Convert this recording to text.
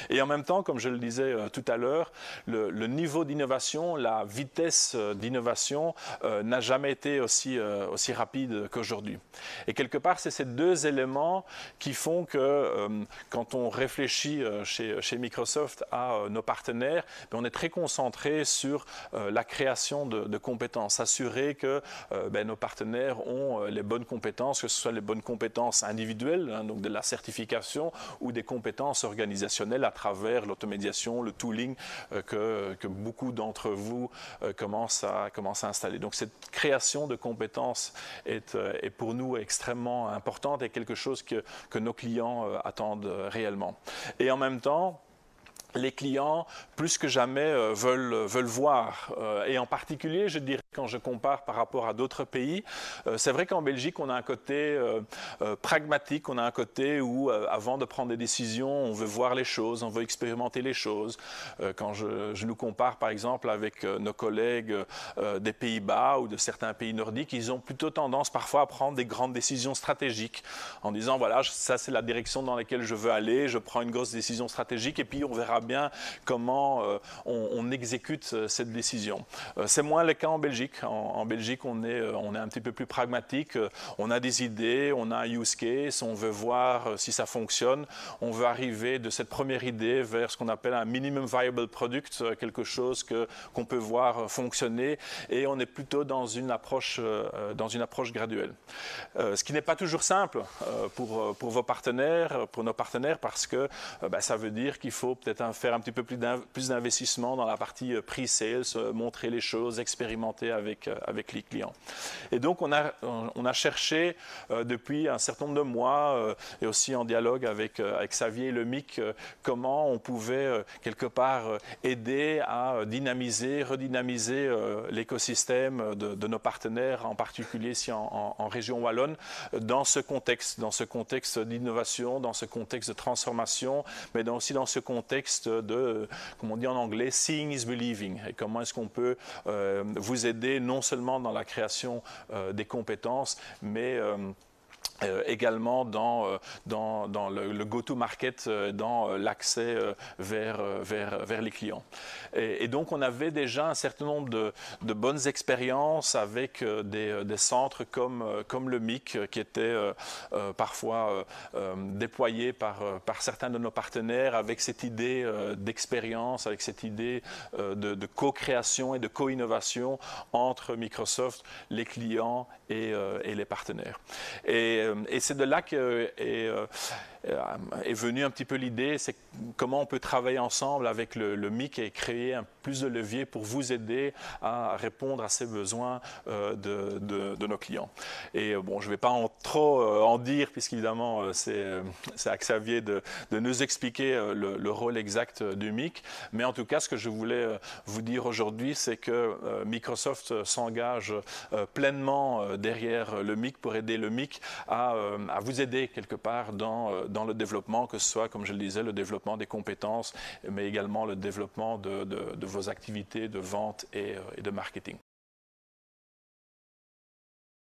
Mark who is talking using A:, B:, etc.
A: Et en même temps, comme je le disais tout à l'heure, le niveau d'innovation, la vitesse d'innovation n'a jamais été aussi rapide qu'aujourd'hui. Et quelque part, c'est ces deux éléments qui font que quand on réfléchit chez Microsoft à nos partenaires, on est très concentré sur la création de compétences, s'assurer que nos partenaires ont les bonnes compétences, que ce soit les bonnes compétences individuelles, hein, donc de la certification, ou des compétences organisationnelles à travers l'automatisation, le tooling que beaucoup d'entre vous commencent à installer. Donc cette création de compétences est pour nous extrêmement importante et quelque chose que nos clients attendent réellement. Et en même temps, les clients, plus que jamais, veulent voir. Et en particulier, je dirais, quand je compare par rapport à d'autres pays, c'est vrai qu'en Belgique, on a un côté pragmatique, on a un côté où, avant de prendre des décisions, on veut voir les choses, on veut expérimenter les choses. Quand je nous compare, par exemple, avec nos collègues des Pays-Bas ou de certains pays nordiques, ils ont plutôt tendance parfois à prendre des grandes décisions stratégiques en disant, voilà, ça c'est la direction dans laquelle je veux aller, je prends une grosse décision stratégique et puis on verra bien comment on exécute cette décision. C'est moins le cas en Belgique. En Belgique, on est un petit peu plus pragmatique. On a des idées, on a un use case, on veut voir si ça fonctionne. On veut arriver de cette première idée vers ce qu'on appelle un minimum viable product, quelque chose qu'on peut voir fonctionner, et on est plutôt dans une approche graduelle. Ce qui n'est pas toujours simple pour vos partenaires, pour nos partenaires, parce que ça veut dire qu'il faut peut-être faire un petit peu plus d'investissement dans la partie pre-sales, montrer les choses, expérimenter avec les clients. Et donc, on a cherché depuis un certain nombre de mois, et aussi en dialogue avec Xavier et le MIC, comment on pouvait quelque part aider à dynamiser, redynamiser l'écosystème de nos partenaires, en particulier ici en région wallonne, dans ce contexte d'innovation, dans ce contexte de transformation, mais aussi dans ce contexte de, comme on dit en anglais, seeing is believing. Et comment est-ce qu'on peut vous aider non seulement dans la création des compétences, mais également dans le go-to-market, dans l'accès vers les clients. Et donc, on avait déjà un certain nombre de bonnes expériences avec des centres comme le MIC, qui étaient parfois déployés par certains de nos partenaires, avec cette idée d'expérience, avec cette idée de co-création et de co-innovation entre Microsoft, les clients et les partenaires. Et c'est de là qu'est venue un petit peu l'idée, c'est comment on peut travailler ensemble avec le MIC et créer plus de leviers pour vous aider à répondre à ces besoins de nos clients. Et bon, je ne vais pas trop en dire, puisqu'évidemment, c'est à Xavier de nous expliquer le rôle exact du MIC. Mais en tout cas, ce que je voulais vous dire aujourd'hui, c'est que Microsoft s'engage pleinement derrière le MIC pour aider le MIC à vous aider quelque part dans le développement, que ce soit, comme je le disais, le développement des compétences, mais également le développement de vos activités de vente et de marketing.